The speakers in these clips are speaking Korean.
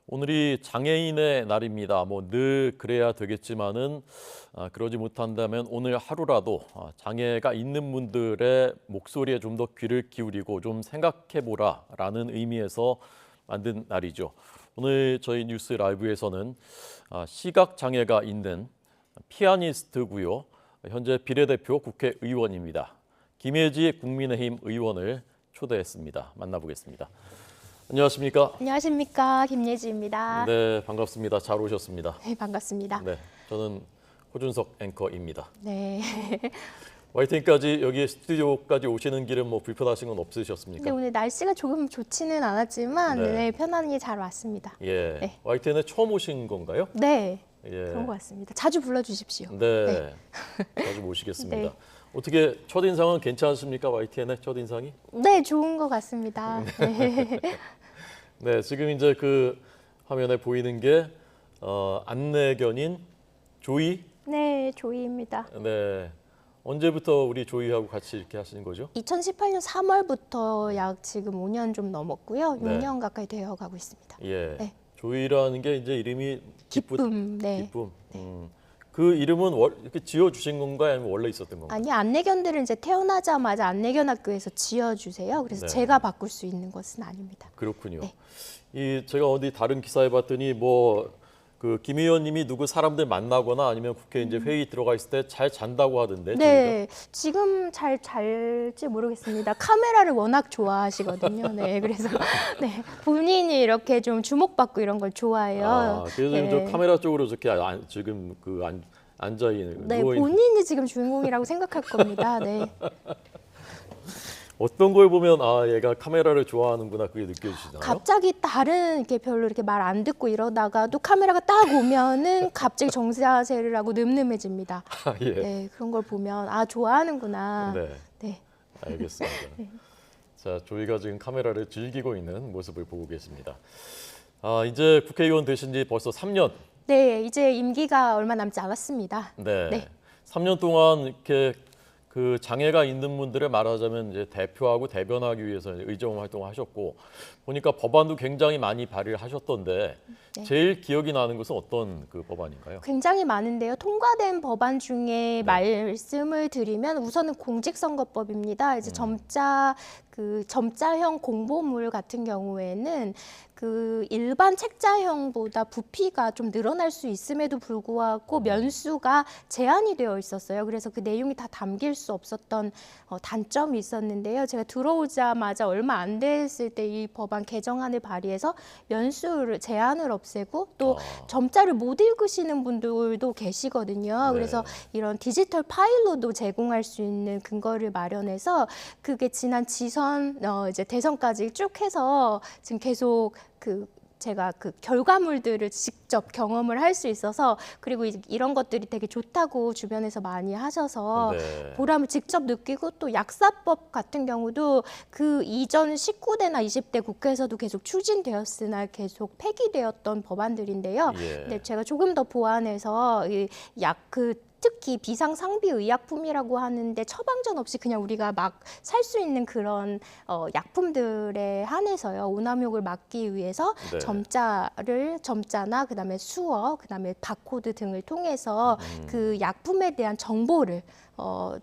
오늘이 장애인의 날입니다. 뭐 늘 그래야 되겠지만은 그러지 못한다면 오늘 하루라도 장애가 있는 분들의 목소리에 좀 더 귀를 기울이고 좀 생각해 보라라는 의미에서 만든 날이죠. 오늘 저희 뉴스 라이브에서는 시각 장애가 있는 피아니스트고요. 현재 비례대표 국회의원입니다. 김혜지 국민의힘 의원을 초대했습니다. 만나보겠습니다. 안녕하십니까? 안녕하십니까, 김예지입니다. 네, 반갑습니다. 잘 오셨습니다. 네, 반갑습니다. 네, 저는 호준석 앵커입니다. 네. YTN까지 여기 스튜디오까지 오시는 길은 뭐 불편하신 건 없으셨습니까? 네, 오늘 날씨가 조금 좋지는 않았지만 네. 네, 편안히 잘 왔습니다. 예, 네. YTN에 처음 오신 건가요? 네, 예, 그런 것 같습니다. 자주 불러주십시오. 네, 자주 모시겠습니다. 네. 어떻게 첫인상은 괜찮으십니까? YTN의 첫인상이? 네, 좋은 것 같습니다. 네. 네, 지금 이제 그 화면에 보이는 게 안내견인 조이. 네, 조이입니다. 네, 언제부터 우리 조이하고 같이 이렇게 하시는 거죠? 2018년 3월부터 약 지금 5년 좀 넘었고요. 네. 6년 가까이 되어 가고 있습니다. 예, 네. 조이라는 게 이제 이름이 기쁨, 네. 기쁨. 그 이름은 이렇게 지어 주신 건가요, 아니면 원래 있었던 건가요? 아니, 안내견들은 이제 태어나자마자 안내견 학교에서 지어주세요. 그래서 네. 제가 바꿀 수 있는 것은 아닙니다. 그렇군요. 네. 이 제가 어디 다른 기사에 봤더니 뭐 그 김 의원님이 누구 사람들 만나거나 아니면 국회 이제 회의 들어가 있을 때 잘 잔다고 하던데. 네, 지금 잘 잘지 모르겠습니다. 카메라를 워낙 좋아하시거든요. 네, 그래서 네, 본인이 이렇게 좀 주목받고 이런 걸 좋아해요. 그래서 네. 저 카메라 쪽으로 저렇게 지금 앉아 있는. 네, 본인이 지금 주인공이라고 생각할 겁니다. 네. 어떤 걸 보면 얘가 카메라를 좋아하는구나 그게 느껴지시나요? 갑자기 다른 이렇게 별로 이렇게 말 안 듣고 이러다가도 카메라가 딱 오면은 갑자기 정자세를 하고 늠름해집니다. 예. 네, 그런 걸 보면 좋아하는구나. 네. 네. 알겠습니다. 자, 조이가 지금 카메라를 즐기고 있는 모습을 보고 계십니다. 이제 국회의원 되신 지 벌써 3년. 네, 이제 임기가 얼마 남지 않았습니다. 네. 네. 3년 동안 이렇게 그 장애가 있는 분들을 말하자면 이제 대표하고 대변하기 위해서 의정 활동을 하셨고 보니까 법안도 굉장히 많이 발의를 하셨던데 네. 제일 기억이 나는 것은 어떤 그 법안인가요? 굉장히 많은데요. 통과된 법안 중에 말씀을 드리면 우선은 공직선거법입니다. 이제 점자형 공보물 같은 경우에는 그 일반 책자형보다 부피가 좀 늘어날 수 있음에도 불구하고 면수가 제한이 되어 있었어요. 그래서 그 내용이 다 담길 수 없었던 단점이 있었는데요. 제가 들어오자마자 얼마 안 됐을 때 이 법안 개정안을 발의해서 면수를 제한을 없애고 또 점자를 못 읽으시는 분들도 계시거든요. 네. 그래서 이런 디지털 파일로도 제공할 수 있는 근거를 마련해서 그게 지난 지선 이제 대선까지 쭉 해서 지금 계속 제가 그 결과물들을 직접 경험을 할 수 있어서 그리고 이런 것들이 되게 좋다고 주변에서 많이 하셔서 네. 보람을 직접 느끼고 또 약사법 같은 경우도 그 이전 19대나 20대 국회에서도 계속 추진되었으나 계속 폐기되었던 법안들인데요. 예. 근데 제가 조금 더 보완해서 특히 비상상비 의약품이라고 하는데 처방전 없이 그냥 우리가 막 살 수 있는 그런 약품들에 한해서요. 오남용을 막기 위해서 네. 점자나 그다음에 수어, 그다음에 바코드 등을 통해서 그 약품에 대한 정보를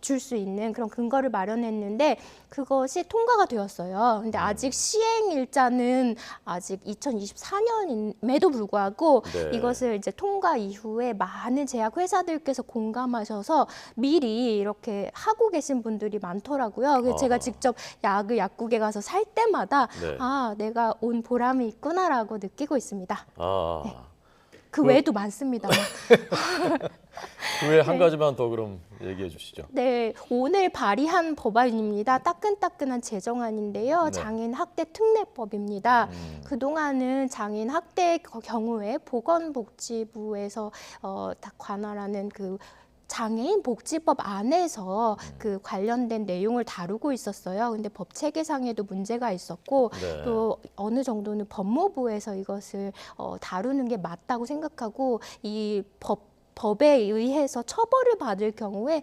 줄 수 있는 그런 근거를 마련했는데 그것이 통과가 되었어요. 근데 아직 시행 일자는 아직 2024년임에도 불구하고 네. 이것을 이제 통과 이후에 많은 제약 회사들께서 공감하셔서 미리 이렇게 하고 계신 분들이 많더라고요. 그래서 제가 직접 약을 약국에 가서 살 때마다 네. 내가 온 보람이 있구나라고 느끼고 있습니다. 네. 그 외에도 많습니다만. 그 외에 한 가지만 더 그럼 얘기해 주시죠. 네, 오늘 발의한 법안입니다. 따끈따끈한 제정안인데요. 네. 장애인 학대 특례법입니다. 그동안은 장애인 학대 경우에 보건복지부에서 다 관할하는 그 장애인 복지법 안에서 그 관련된 내용을 다루고 있었어요. 근데 법 체계상에도 문제가 있었고 네. 또 어느 정도는 법무부에서 이것을 다루는 게 맞다고 생각하고 이 법에 의해서 처벌을 받을 경우에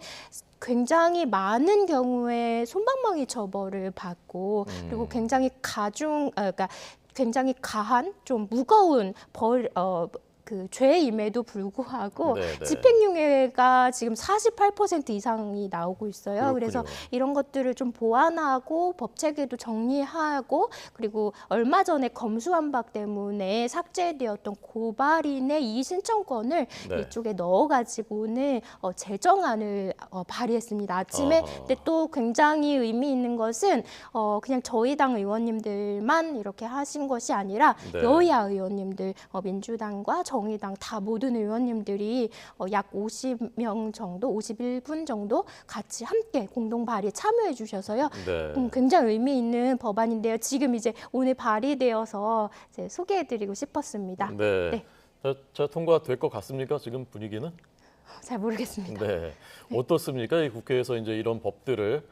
굉장히 많은 경우에 솜방망이 처벌을 받고 그리고 굉장히 그러니까 굉장히 가한 좀 무거운 그 죄임에도 불구하고 네네. 집행유예가 지금 48% 이상이 나오고 있어요. 그래서 그렇군요. 이런 것들을 좀 보완하고 법 체계도 정리하고 그리고 얼마 전에 검수완박 때문에 삭제되었던 고발인의 이의 신청권을 네. 이쪽에 넣어가지고는 제정안을 발의했습니다. 아침에. 아하. 근데 또 굉장히 의미 있는 것은 그냥 저희 당 의원님들만 이렇게 하신 것이 아니라 네. 여야 의원님들, 민주당과 정의당 다 모든 의원님들이 약 50명 정도, 51분 정도 같이 함께 공동 발의에 참여해 주셔서요. 네. 굉장히 의미 있는 법안인데요. 지금 이제 오늘 발의되어서 이제 소개해드리고 싶었습니다. 네. 네. 자, 통과될 것 같습니까? 지금 분위기는? 잘 모르겠습니다. 네. 어떻습니까? 이 국회에서 이제 이런 법들을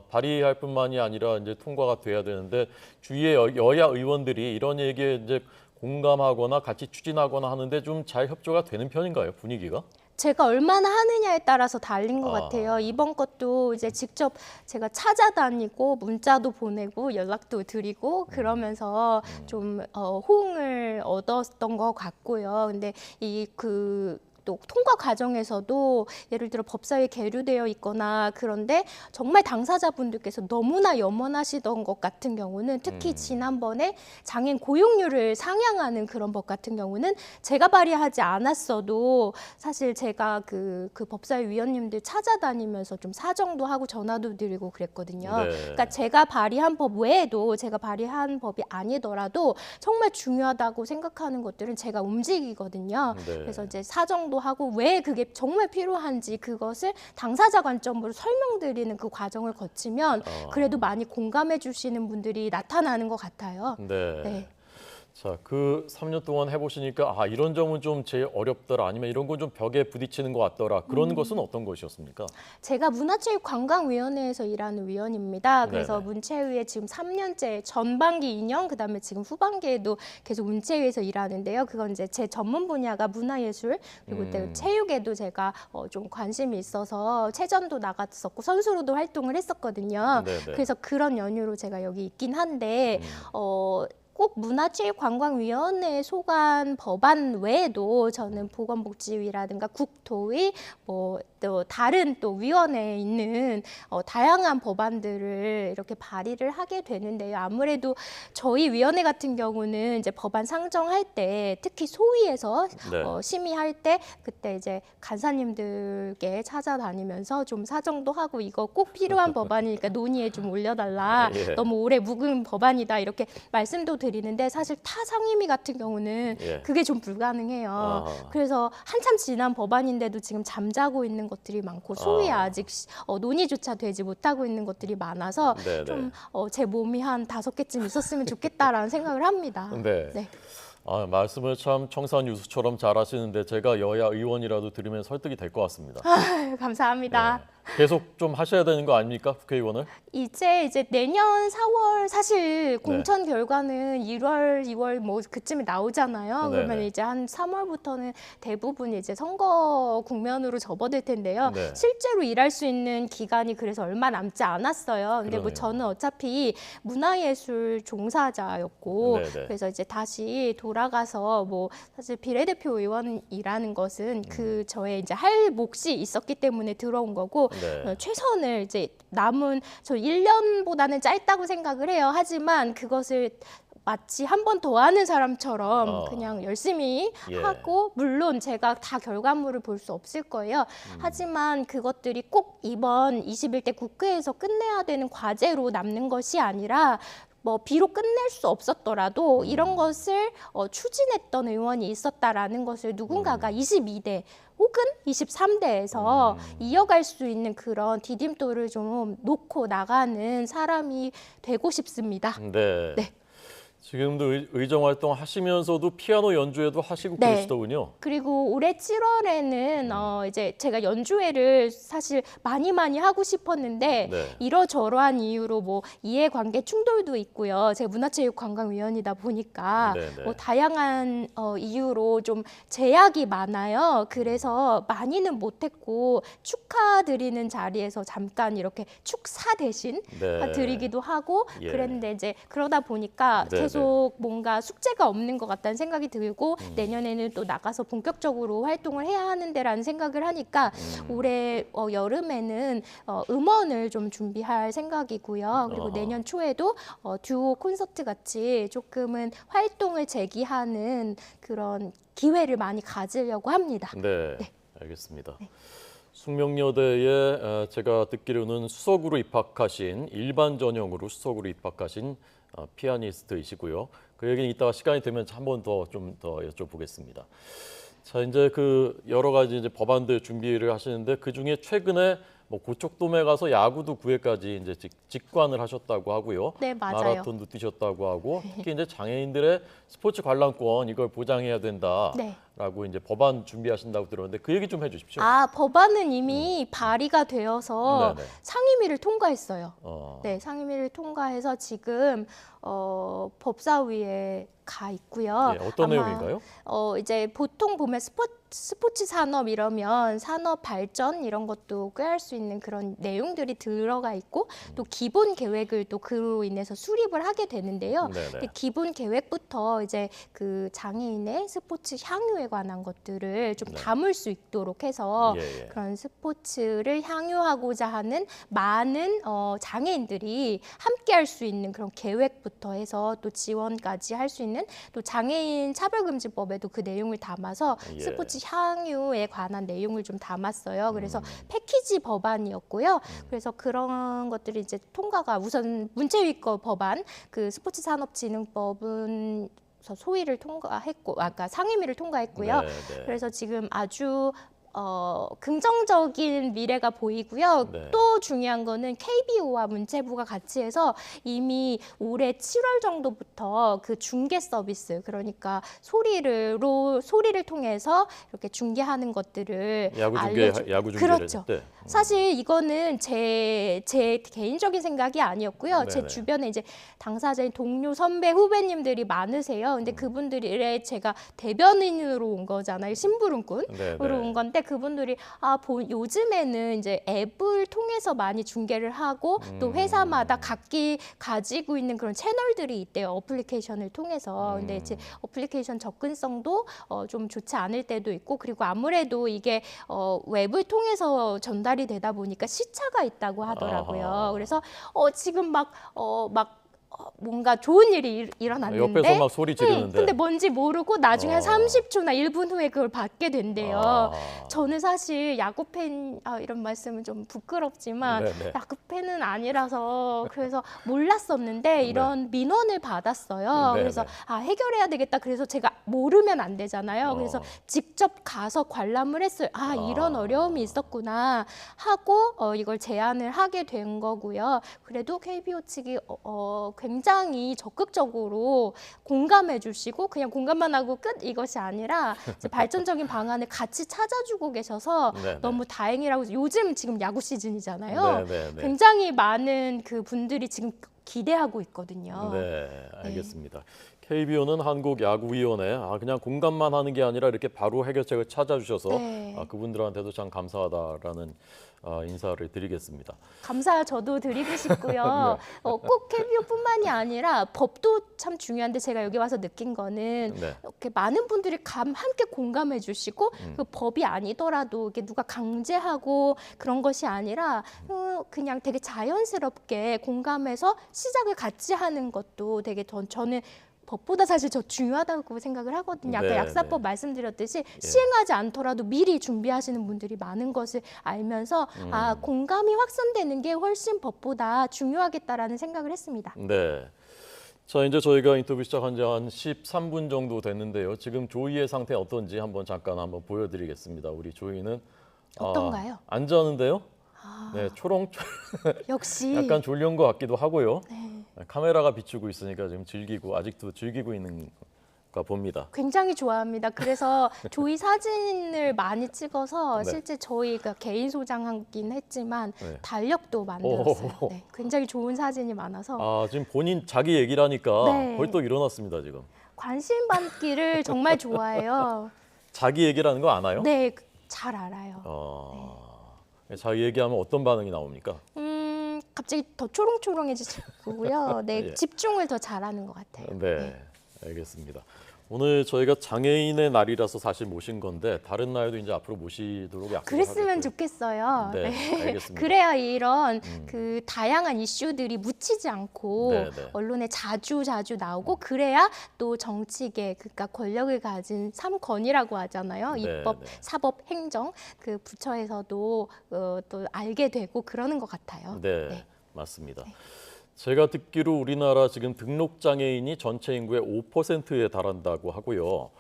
발의할 뿐만이 아니라 이제 통과가 돼야 되는데 주위의 여야 의원들이 이런 얘기에 이제 공감하거나 같이 추진하거나 하는데 좀 잘 협조가 되는 편인가요? 분위기가? 제가 얼마나 하느냐에 따라서 달린 것 아. 같아요. 이번 것도 이제 직접 제가 찾아다니고 문자도 보내고 연락도 드리고 그러면서 좀 호응을 얻었던 것 같고요. 근데 또 통과 과정에서도 예를 들어 법사위에 계류되어 있거나 그런데 정말 당사자분들께서 너무나 염원하시던 것 같은 경우는 특히 지난번에 장애인 고용률을 상향하는 그런 법 같은 경우는 제가 발의하지 않았어도 사실 제가 그 법사위 위원님들 찾아다니면서 좀 사정도 하고 전화도 드리고 그랬거든요. 네. 그러니까 제가 발의한 법 외에도 제가 발의한 법이 아니더라도 정말 중요하다고 생각하는 것들은 제가 움직이거든요. 네. 그래서 이제 사정도 하고 왜 그게 정말 필요한지 그것을 당사자 관점으로 설명드리는 그 과정을 거치면 그래도 많이 공감해 주시는 분들이 나타나는 것 같아요. 네. 네. 자, 그 3년 동안 해보시니까 이런 점은 좀 제일 어렵더라 아니면 이런 건 좀 벽에 부딪히는 것 같더라 그런 것은 어떤 것이었습니까? 제가 문화체육관광위원회에서 일하는 위원입니다. 그래서 네네. 문체위에 지금 3년째 전반기 2년 그다음에 지금 후반기에도 계속 문체위에서 일하는데요. 그건 이제 제 전문 분야가 문화예술 그리고 또 체육에도 제가 좀 관심이 있어서 체전도 나갔었고 선수로도 활동을 했었거든요. 네네. 그래서 그런 연유로 제가 여기 있긴 한데 꼭 문화체육관광위원회에 속한 법안 외에도 저는 보건복지위라든가 국토위 또 다른 또 위원회에 있는 다양한 법안들을 이렇게 발의를 하게 되는데요. 아무래도 저희 위원회 같은 경우는 이제 법안 상정할 때 특히 소위에서 네. 심의할 때 그때 이제 간사님들께 찾아다니면서 좀 사정도 하고 이거 꼭 필요한 법안이니까 논의에 좀 올려달라. 예. 너무 오래 묵은 법안이다 이렇게 말씀도 드리는데 사실 타 상임위 같은 경우는 예. 그게 좀 불가능해요. 아하. 그래서 한참 지난 법안인데도 지금 잠자고 있는 것들이 많고 소위에 아직 논의조차 되지 못하고 있는 것들이 많아서 네네. 좀 제 몸이 한 5개쯤 있었으면 좋겠다라는 생각을 합니다. 네. 네. 말씀을 참 청산유수처럼 잘하시는데 제가 여야 의원이라도 들으면 설득이 될 것 같습니다. 감사합니다. 네. 계속 좀 하셔야 되는 거 아닙니까, 국회의원을? 이제 내년 4월 사실 공천 네. 결과는 1월, 2월 뭐 그쯤에 나오잖아요. 네네. 그러면 이제 한 3월부터는 대부분 이제 선거 국면으로 접어들 텐데요. 네. 실제로 일할 수 있는 기간이 그래서 얼마 남지 않았어요. 근데 뭐 그러네요. 저는 어차피 문화예술 종사자였고 네네. 그래서 이제 다시 돌아가서 뭐 사실 비례대표 의원이라는 것은 그 저의 이제 할 몫이 있었기 때문에 들어온 거고 네. 최선을 이제 남은 저 1년보다는 짧다고 생각을 해요. 하지만 그것을 마치 한 번 더 하는 사람처럼 그냥 열심히 예. 하고 물론 제가 다 결과물을 볼 수 없을 거예요. 하지만 그것들이 꼭 이번 21대 국회에서 끝내야 되는 과제로 남는 것이 아니라 뭐 비록 끝낼 수 없었더라도 이런 것을 추진했던 의원이 있었다라는 것을 누군가가 22대 혹은 23대에서 이어갈 수 있는 그런 디딤돌을 좀 놓고 나가는 사람이 되고 싶습니다. 네. 네. 지금도 의정 활동 하시면서도 피아노 연주회도 하시고 네. 계시더군요. 그리고 올해 7월에는 이제 제가 연주회를 사실 많이 하고 싶었는데 네. 이러저러한 이유로 뭐 이해관계 충돌도 있고요. 제가 문화체육관광위원이다 보니까 네네. 뭐 다양한 이유로 좀 제약이 많아요. 그래서 많이는 못했고 축하드리는 자리에서 잠깐 이렇게 축사 대신 네. 드리기도 하고 예. 그랬는데 이제 그러다 보니까 네네. 계속 뭔가 숙제가 없는 것 같다는 생각이 들고 내년에는 또 나가서 본격적으로 활동을 해야 하는데라는 생각을 하니까 올해 여름에는 음원을 좀 준비할 생각이고요. 그리고 내년 초에도 듀오 콘서트 같이 조금은 활동을 재기하는 그런 기회를 많이 가지려고 합니다. 네, 알겠습니다. 숙명여대에 제가 듣기로는 수석으로 입학하신 일반 전형으로 수석으로 입학하신 피아니스트이시고요. 그 얘기는 이따가 시간이 되면 한 번 더 좀 더 여쭤보겠습니다. 자, 이제 그 여러 가지 이제 법안들 준비를 하시는데 그 중에 최근에 뭐 고척돔에 가서 야구도 9회까지 이제 직관을 하셨다고 하고요. 네, 맞아요. 마라톤도 뛰셨다고 하고 특히 이제 장애인들의 스포츠 관람권 이걸 보장해야 된다라고 네. 이제 법안 준비하신다고 들었는데 그 얘기 좀 해주십시오. 법안은 이미 발의가 되어서 네네. 상임위를 통과했어요. 어, 네, 상임위를 통과해서 지금 법사위에 가 있고요. 예, 어떤 내용인가요? 이제 보통 보면 스포츠 산업 이러면 산업 발전 이런 것도 꾀할 수 있는 그런 내용들이 들어가 있고 또 기본 계획을 또 그로 인해서 수립을 하게 되는데요. 네네. 근데 기본 계획부터 이제 그 장애인의 스포츠 향유에 관한 것들을 좀 담을 수 있도록 해서 예, 예. 그런 스포츠를 향유하고자 하는 많은 장애인들이 함께 할 수 있는 그런 계획부터 해서 또 지원까지 할 수 있는 또 장애인 차별금지법에도 그 내용을 담아서 예. 스포츠 향유에 관한 내용을 좀 담았어요. 그래서 패키지 법안이었고요. 그래서 그런 것들이 이제 통과가 우선 문체위권 법안 그 스포츠 산업진흥법은 소위를 통과했고 아까 상임위를 통과했고요. 네, 네. 그래서 지금 아주 긍정적인 미래가 보이고요. 네. 또 중요한 거는 KBO와 문체부가 같이 해서 이미 올해 7월 정도부터 그 중계 서비스 그러니까 소리를 통해서 이렇게 중계하는 것들을 야구 중계를 그렇죠. 때. 사실 이거는 제 개인적인 생각이 아니었고요. 제 네네. 주변에 이제 당사자인 동료, 선배, 후배님들이 많으세요. 근데 그분들의 제가 대변인으로 온 거잖아요. 심부름꾼으로 네네. 온 건데 그분들이 요즘에는 이제 앱을 통해서 많이 중계를 하고 또 회사마다 각기 가지고 있는 그런 채널들이 있대요. 어플리케이션을 통해서. 근데 이제 어플리케이션 접근성도 좀 좋지 않을 때도 있고 그리고 아무래도 이게 웹을 통해서 전달이 되다 보니까 시차가 있다고 하더라고요. 아하. 그래서 지금 막 뭔가 좋은 일이 일어났는데 옆에서 막 소리 지르는데. 근데 뭔지 모르고 나중에 한 30초나 1분 후에 그걸 받게 된대요. 아. 저는 사실 야구 팬 이런 말씀은 좀 부끄럽지만 네네. 야구 팬은 아니라서 그래서 몰랐었는데 이런 민원을 받았어요. 네네. 그래서 해결해야 되겠다. 그래서 제가 모르면 안 되잖아요. 그래서 직접 가서 관람을 했어요. 이런 어려움이 있었구나 하고 이걸 제안을 하게 된 거고요. 그래도 KBO 측이 굉장히 적극적으로 공감해 주시고 그냥 공감만 하고 끝 이것이 아니라 이제 발전적인 방안을 같이 찾아주고 계셔서 네네. 너무 다행이라고 요즘 지금 야구 시즌이잖아요. 네네네. 굉장히 많은 그 분들이 지금 기대하고 있거든요. 네, 알겠습니다. KBO는 한국야구위원회 그냥 공감만 하는 게 아니라 이렇게 바로 해결책을 찾아주셔서 네. 그분들한테도 참 감사하다라는 인사를 드리겠습니다. 감사 저도 드리고 싶고요. 꼭 KBO뿐만이 아니라 법도 참 중요한데 제가 여기 와서 느낀 거는 네. 이렇게 많은 분들이 함께 공감해 주시고 그 법이 아니더라도 이게 누가 강제하고 그런 것이 아니라 그냥 되게 자연스럽게 공감해서 시작을 같이 하는 것도 되게 저는 법보다 사실 저 중요하다고 생각을 하거든요. 아까 네, 약사법 말씀드렸듯이 시행하지 않더라도 미리 준비하시는 분들이 많은 것을 알면서 공감이 확산되는 게 훨씬 법보다 중요하겠다라는 생각을 했습니다. 네. 자, 이제 저희가 인터뷰 시작한 지 한 13분 정도 됐는데요. 지금 조이의 상태 어떤지 잠깐 보여드리겠습니다. 우리 조이는 어떤가요? 안 자는데요. 네, 초롱 역시 약간 졸린 것 같기도 하고요. 네. 카메라가 비추고 있으니까 지금 아직도 즐기고 있는가 봅니다. 굉장히 좋아합니다. 그래서 조이 사진을 많이 찍어서 네. 실제 저희가 개인 소장하긴 했지만 네. 달력도 만들었어요. 오호호. 네, 굉장히 좋은 사진이 많아서 지금 본인 자기 얘기라니까 네. 벌떡 일어났습니다, 지금. 관심 받기를 정말 좋아해요. 자기 얘기라는 거 아나요? 네, 잘 알아요. 자기 얘기하면 어떤 반응이 나옵니까? 갑자기 더 초롱초롱해지고요. 네, 예. 집중을 더 잘하는 것 같아요. 네, 알겠습니다. 오늘 저희가 장애인의 날이라서 사실 모신 건데 다른 날도 이제 앞으로 모시도록 약속을 그랬으면 하겠고요. 좋겠어요. 네, 네. 알겠습니다. 그래야 이런 그 다양한 이슈들이 묻히지 않고 네, 네. 언론에 자주 나오고 그래야 또 정치계 그러니까 권력을 가진 삼권이라고 하잖아요. 네, 입법, 네. 사법, 행정 그 부처에서도 또 알게 되고 그러는 것 같아요. 네, 네. 맞습니다. 제가 듣기로 우리나라 지금 등록 장애인이 전체 인구의 5%에 달한다고 하고요.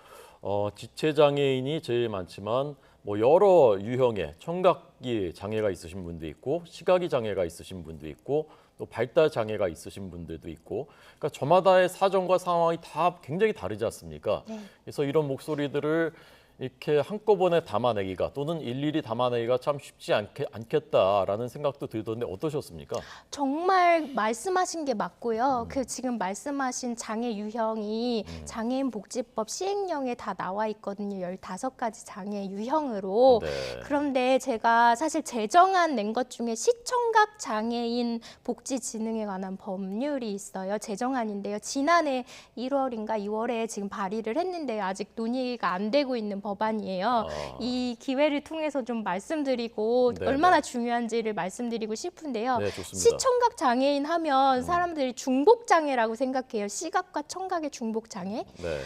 지체 장애인이 제일 많지만 뭐 여러 유형의 청각이 장애가 있으신 분도 있고 시각이 장애가 있으신 분도 있고 또 발달 장애가 있으신 분들도 있고 그러니까 저마다의 사정과 상황이 다 굉장히 다르지 않습니까? 네. 그래서 이런 목소리들을 이렇게 한꺼번에 담아내기가 또는 일일이 담아내기가 참 쉽지 않겠다라는 생각도 들던데 어떠셨습니까? 정말 말씀하신 게 맞고요. 그 지금 말씀하신 장애 유형이 장애인 복지법 시행령에 다 나와 있거든요. 15가지 장애 유형으로. 네. 그런데 제가 사실 제정안 낸 것 중에 시청각 장애인 복지진흥에 관한 법률이 있어요. 제정안인데요. 지난해 1월인가 2월에 지금 발의를 했는데 아직 논의가 안 되고 있는 법안이에요. 이 기회를 통해서 좀 말씀드리고 네, 얼마나 중요한지를 말씀드리고 싶은데요. 네, 좋습니다. 시청각 장애인 하면 사람들이 중복 장애라고 생각해요. 시각과 청각의 중복 장애. 네.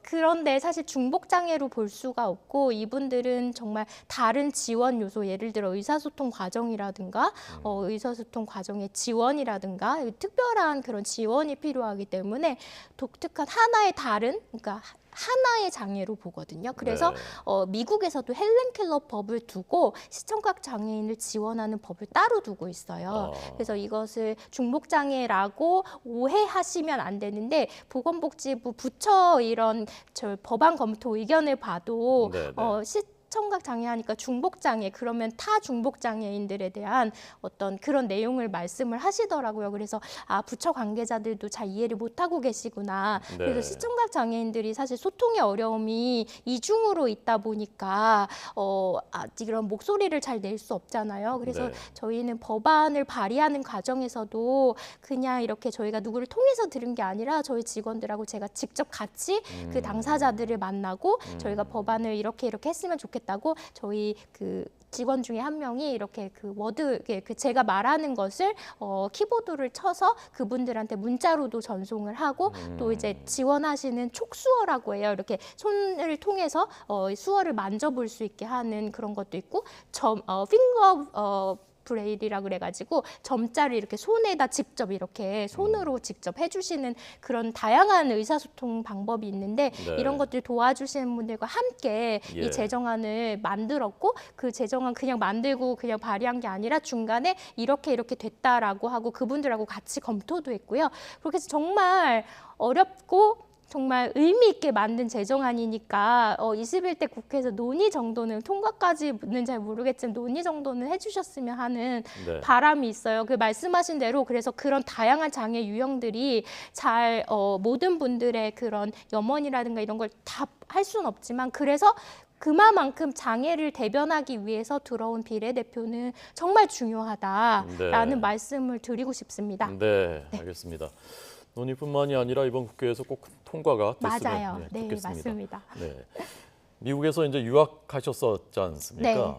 그런데 사실 중복 장애로 볼 수가 없고 이분들은 정말 다른 지원 요소, 예를 들어 의사소통 과정이라든가 의사소통 과정의 지원이라든가 특별한 그런 지원이 필요하기 때문에 독특한 하나의 다른, 그러니까 하나의 장애로 보거든요. 그래서 네. 미국에서도 헬렌 켈러 법을 두고 시청각 장애인을 지원하는 법을 따로 두고 있어요. 그래서 이것을 중복 장애라고 오해하시면 안 되는데 보건복지부 부처 이런 법안 검토 의견을 봐도 네, 네. 시청각 장애하니까 중복 장애 그러면 타 중복 장애인들에 대한 어떤 그런 내용을 말씀을 하시더라고요. 그래서 부처 관계자들도 잘 이해를 못하고 계시구나. 네. 그래서 시청각 장애인들이 사실 소통의 어려움이 이중으로 있다 보니까 아직 이런 목소리를 잘 낼 수 없잖아요. 그래서 네. 저희는 법안을 발의하는 과정에서도 그냥 이렇게 저희가 누구를 통해서 들은 게 아니라 저희 직원들하고 제가 직접 같이 그 당사자들을 만나고 저희가 법안을 이렇게 했으면 좋겠다고 저희 그 직원 중에 한 명이 이렇게 그 워드, 그 제가 말하는 것을 키보드를 쳐서 그분들한테 문자로도 전송을 하고 또 이제 지원하시는 촉수어라고 해요. 이렇게 손을 통해서 수어를 만져볼 수 있게 하는 그런 것도 있고 핑거 브레일이라 그래가지고 점자를 이렇게 손에다 직접 이렇게 손으로 직접 해주시는 그런 다양한 의사소통 방법이 있는데 네. 이런 것들 도와주시는 분들과 함께 예. 이 제정안을 만들었고 그 제정안 그냥 만들고 그냥 발의한 게 아니라 중간에 이렇게 됐다라고 하고 그분들하고 같이 검토도 했고요. 그렇게 해서 정말 어렵고 정말 의미 있게 만든 제정안이니까 21대 국회에서 논의 정도는 통과까지는 잘 모르겠지만 논의 정도는 해주셨으면 하는 네. 바람이 있어요. 그 말씀하신 대로 그래서 그런 다양한 장애 유형들이 잘 모든 분들의 그런 염원이라든가 이런 걸 다 할 수는 없지만 그래서 그만큼 장애를 대변하기 위해서 들어온 비례대표는 정말 중요하다라는 네. 말씀을 드리고 싶습니다. 네, 알겠습니다. 논의뿐만이 아니라 이번 국회에서 꼭 통과가 됐으면 맞아요. 네, 좋겠습니다. 맞습니다. 네. 미국에서 이제 유학하셨었지 않습니까? 네.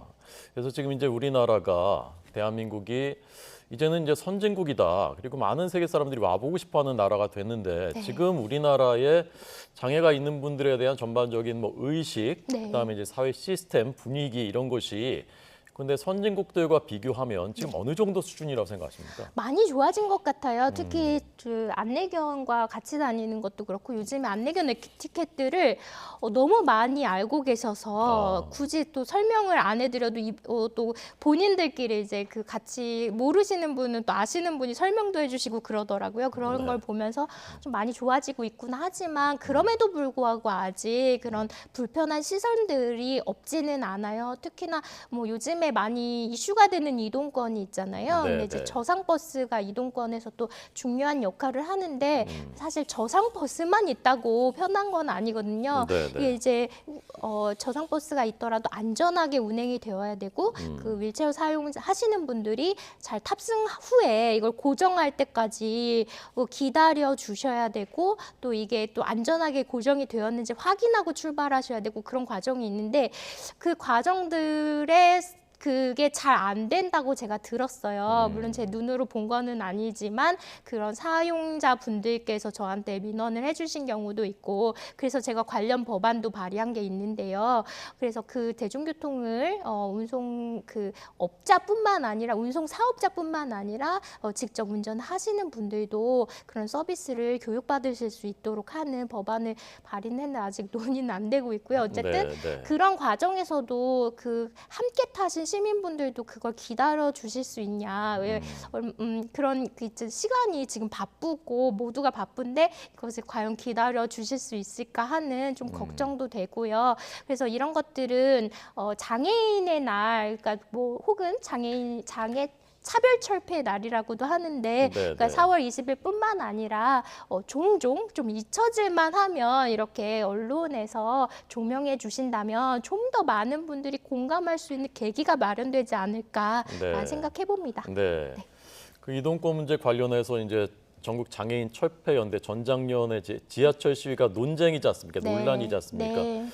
그래서 지금 이제 우리나라가 대한민국이 이제는 이제 선진국이다. 그리고 많은 세계 사람들이 와보고 싶어하는 나라가 됐는데 네. 지금 우리나라에 장애가 있는 분들에 대한 전반적인 뭐 의식, 네. 그다음에 이제 사회 시스템, 분위기 이런 것이 근데 선진국들과 비교하면 지금 어느 정도 수준이라고 생각하십니까? 많이 좋아진 것 같아요. 특히 그 안내견과 같이 다니는 것도 그렇고 요즘에 안내견 티켓들을 너무 많이 알고 계셔서 굳이 또 설명을 안 해드려도 또 본인들끼리 이제 그 같이 모르시는 분은 또 아시는 분이 설명도 해주시고 그러더라고요. 그런 네. 걸 보면서 좀 많이 좋아지고 있구나 하지만 그럼에도 불구하고 아직 그런 불편한 시선들이 없지는 않아요. 특히나 뭐 요즘에 요즘에 많이 이슈가 되는 이동권이 있잖아요. 네, 근데 이제 네. 저상버스가 이동권에서 또 중요한 역할을 하는데 사실 저상버스만 있다고 편한 건 아니거든요. 네, 이게 네. 이제 저상버스가 있더라도 안전하게 운행이 되어야 되고 그 윌체어 사용하시는 분들이 잘 탑승 후에 이걸 고정할 때까지 기다려 주셔야 되고 또 이게 또 안전하게 고정이 되었는지 확인하고 출발하셔야 되고 그런 과정이 있는데 그 과정들의 그게 잘 안 된다고 제가 들었어요. 물론 제 눈으로 본 거는 아니지만 그런 사용자 분들께서 저한테 민원을 해주신 경우도 있고 그래서 제가 관련 법안도 발의한 게 있는데요. 그래서 그 대중교통을 운송 그 업자뿐만 아니라 운송 사업자뿐만 아니라 직접 운전하시는 분들도 그런 서비스를 교육받으실 수 있도록 하는 법안을 발의는 했는데 아직 논의는 안 되고 있고요. 어쨌든 네, 네. 그런 과정에서도 그 함께 타신 시민분들도 그걸 기다려 주실 수 있냐? 왜 그런 그 이제 시간이 지금 바쁘고 모두가 바쁜데 그것을 과연 기다려 주실 수 있을까 하는 좀 걱정도 되고요. 그래서 이런 것들은 장애인의 날, 그러니까 뭐 혹은 장애 차별철폐의 날이라고도 하는데 그러니까 네. 4월 20일뿐만 아니라 종종 좀 잊혀질만 하면 이렇게 언론에서 조명해 주신다면 좀 더 많은 분들이 공감할 수 있는 계기가 마련되지 않을까 네. 생각해 봅니다. 네. 그 이동권 문제 관련해서 이제 전국 장애인 철폐연대 전작년에 지하철 시위가 논쟁이지 않습니까? 논란이지 않습니까? 네.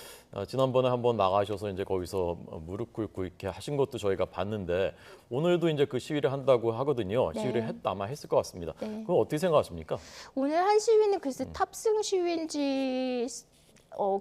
지난번에 한번 나가셔서 이제 거기서 무릎 꿇고 이렇게 하신 것도 저희가 봤는데 오늘도 이제 그 시위를 한다고 하거든요. 네. 시위를 아마 했을 것 같습니다. 네. 그건 어떻게 생각하십니까? 오늘 한 시위는 글쎄 탑승 시위인지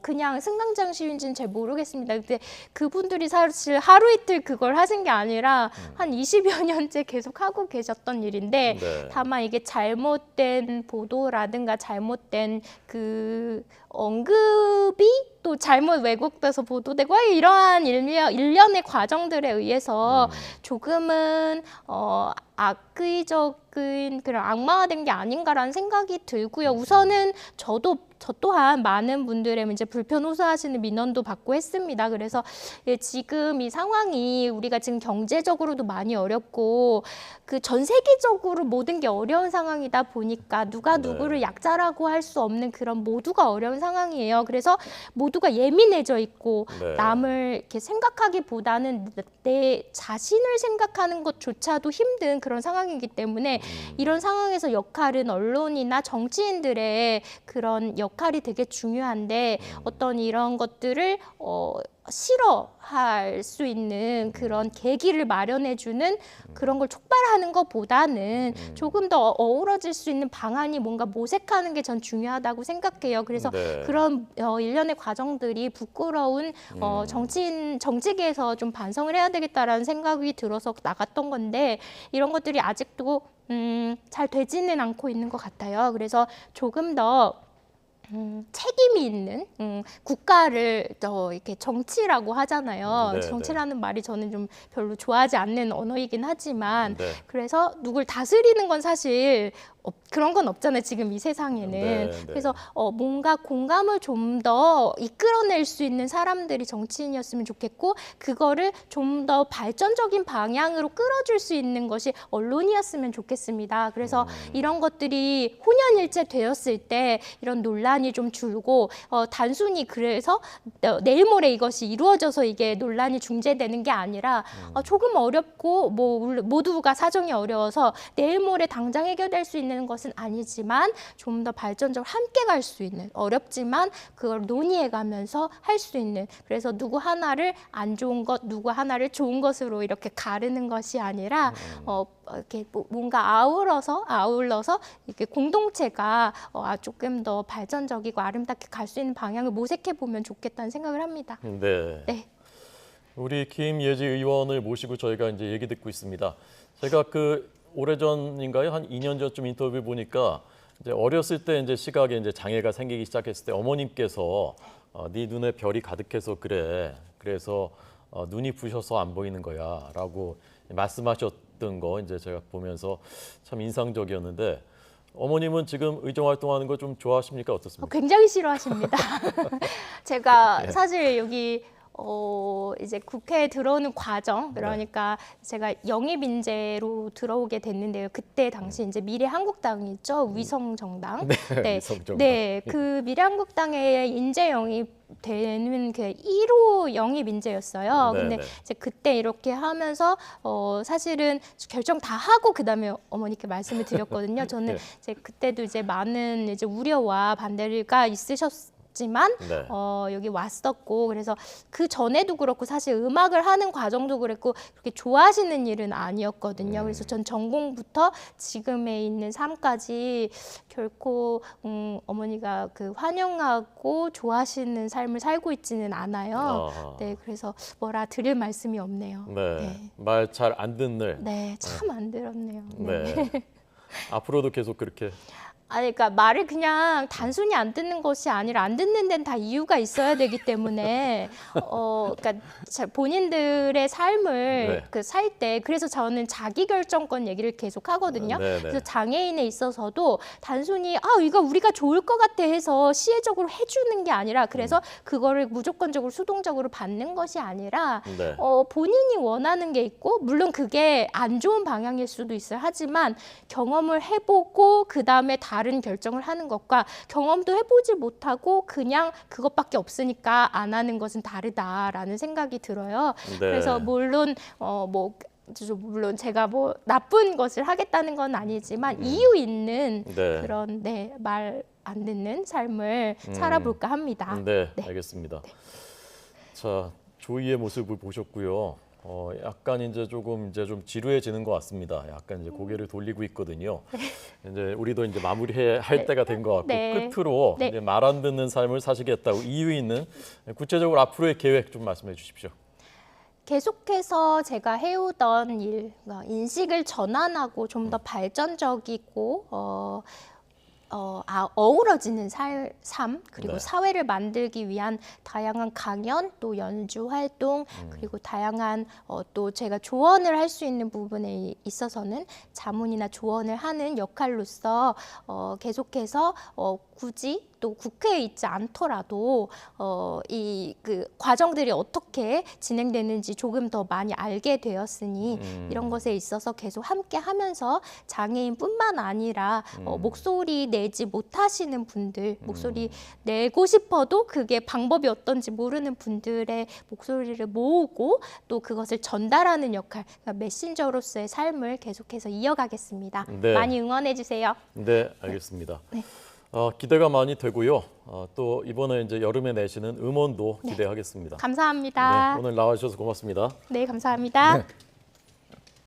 그냥 승강장 시위인지는 잘 모르겠습니다. 근데 그분들이 사실 하루 이틀 그걸 하신 게 아니라 한 20여 년째 계속 하고 계셨던 일인데 네. 다만 이게 잘못된 보도라든가 잘못된 그 언급이 또 잘못 왜곡돼서 보도되고 이러한 일련의 과정들에 의해서 조금은 악의적인 그런 악마화된 게 아닌가라는 생각이 들고요. 우선은 저 또한 많은 분들의 이제 불편 호소하시는 민원도 받고 했습니다. 그래서 지금 이 상황이 우리가 지금 경제적으로도 많이 어렵고 그 전 세계적으로 모든 게 어려운 상황이다 보니까 누가 누구를 약자라고 할 수 없는 그런 모두가 어려운 상황이에요. 그래서 모두가 예민해져 있고 네. 남을 이렇게 생각하기보다는 내 자신을 생각하는 것조차도 힘든 그런 상황이기 때문에 이런 상황에서 역할은 언론이나 정치인들의 그런 역할이 되게 중요한데 어떤 이런 것들을 싫어할 수 있는 그런 계기를 마련해주는 그런 걸 촉발하는 것보다는 조금 더 어우러질 수 있는 방안이 뭔가 모색하는 게 전 중요하다고 생각해요. 그래서 네. 그런 일련의 과정들이 부끄러운 정치계에서 좀 반성을 해야 되겠다라는 생각이 들어서 나갔던 건데 이런 것들이 아직도 잘 되지는 않고 있는 것 같아요. 그래서 조금 더 책임이 있는 국가를 이렇게 정치라고 하잖아요. 네, 정치라는 말이 저는 좀 별로 좋아하지 않는 언어이긴 하지만 네. 그래서 누굴 다스리는 건 사실 그런 건 없잖아요. 지금 이 세상에는. 네. 그래서 뭔가 공감을 좀 더 이끌어낼 수 있는 사람들이 정치인이었으면 좋겠고 그거를 좀 더 발전적인 방향으로 끌어줄 수 있는 것이 언론이었으면 좋겠습니다. 그래서 이런 것들이 혼연일체 되었을 때 이런 논란이 좀 줄고 단순히 그래서 내일 모레 이것이 이루어져서 이게 논란이 중재되는 게 아니라 조금 어렵고 모두가 사정이 어려워서 내일 모레 당장 해결될 수 있는 것은 아니지만 좀 더 발전적으로 함께 갈 수 있는 어렵지만 그걸 논의해가면서 할 수 있는 그래서 누구 하나를 안 좋은 것 누구 하나를 좋은 것으로 이렇게 가르는 것이 아니라 이렇게 뭔가 아울러서 이렇게 공동체가 조금 더 발전적이고 아름답게 갈 수 있는 방향을 모색해 보면 좋겠다는 생각을 합니다. 네. 네. 우리 김예지 의원을 모시고 저희가 이제 얘기 듣고 있습니다. 제가 그 오래전인가요? 한 2년 전쯤 인터뷰 보니까 이제 어렸을 때 이제 시각에 이제 장애가 생기기 시작했을 때 어머님께서 네 눈에 별이 가득해서 그래. 그래서 눈이 부셔서 안 보이는 거야라고 말씀하셨던 거 이제 제가 보면서 참 인상적이었는데 어머님은 지금 의정 활동하는 거 좀 좋아하십니까? 어떻습니까? 굉장히 싫어하십니다. 제가 사실 여기 이제 국회에 들어오는 과정, 그러니까 제가 영입 인재로 들어오게 됐는데요. 그때 당시 이제 미래한국당이 있죠, 위성 정당. 네, 위성정당. 네, 그 미래한국당에 인재 영입되는 그 1호 영입 인재였어요. 네, 근데 네. 이제 그때 이렇게 하면서 사실은 결정 다 하고 그다음에 어머니께 말씀을 드렸거든요. 저는 네. 이제 그때도 이제 많은 이제 우려와 반대가 있으셨지만 네. 여기 왔었고, 그래서 그 전에도 그렇고 사실 음악을 하는 과정도 그랬고 그렇게 좋아하시는 일은 아니었거든요. 그래서 전 전공부터 지금에 있는 삶까지 결코 어머니가 그 환영하고 좋아하시는 삶을 살고 있지는 않아요. 아하. 네, 그래서 뭐라 드릴 말씀이 없네요. 네. 말 잘 안 듣는. 네, 참 안 들었네요. 네. 앞으로도 계속 그렇게. 아니, 그러니까 말을 그냥 단순히 안 듣는 것이 아니라 안 듣는 데는 다 이유가 있어야 되기 때문에 그러니까 본인들의 삶을 네. 그 살 때, 그래서 저는 자기 결정권 얘기를 계속 하거든요. 네, 네. 그래서 장애인에 있어서도 단순히 이거 우리가 좋을 것 같아 해서 시혜적으로 해주는 게 아니라, 그래서 그거를 무조건적으로 수동적으로 받는 것이 아니라 네. 본인이 원하는 게 있고, 물론 그게 안 좋은 방향일 수도 있어요. 하지만 경험을 해보고 그 다음에 다른 결정을 하는 것과, 경험도 해보지 못하고 그냥 그것밖에 없으니까 안 하는 것은 다르다라는 생각이 들어요. 네. 그래서 물론 물론 제가 뭐 나쁜 것을 하겠다는 건 아니지만 이유 있는 네. 그런 말 안 듣는 삶을 살아볼까 합니다. 네, 알겠습니다. 자, 조이의 모습을 보셨고요. 약간 이제 좀 지루해지는 것 같습니다. 약간 이제 고개를 돌리고 있거든요. 이제 우리도 이제 마무리해야 할 때가 된 것 같고, 네. 끝으로 네. 이제 말 안 듣는 삶을 사시겠다고 이유 있는 구체적으로 앞으로의 계획 좀 말씀해 주십시오. 계속해서 제가 해오던 일, 인식을 전환하고 좀 더 발전적이고 어우러지는 삶, 그리고 네. 사회를 만들기 위한 다양한 강연, 또 연주 활동, 그리고 다양한 또 제가 조언을 할 수 있는 부분에 있어서는 자문이나 조언을 하는 역할로서 계속해서 굳이 또 국회에 있지 않더라도 이 그 과정들이 어떻게 진행되는지 조금 더 많이 알게 되었으니 이런 것에 있어서 계속 함께 하면서 장애인뿐만 아니라 목소리 내지 못하시는 분들, 목소리 내고 싶어도 그게 방법이 어떤지 모르는 분들의 목소리를 모으고 또 그것을 전달하는 역할, 그러니까 메신저로서의 삶을 계속해서 이어가겠습니다. 네. 많이 응원해 주세요. 네, 알겠습니다. 네. 기대가 많이 되고요. 또 이번에 이제 여름에 내시는 음원도 기대하겠습니다. 감사합니다. 네, 오늘 나와주셔서 고맙습니다. 네, 감사합니다. 네.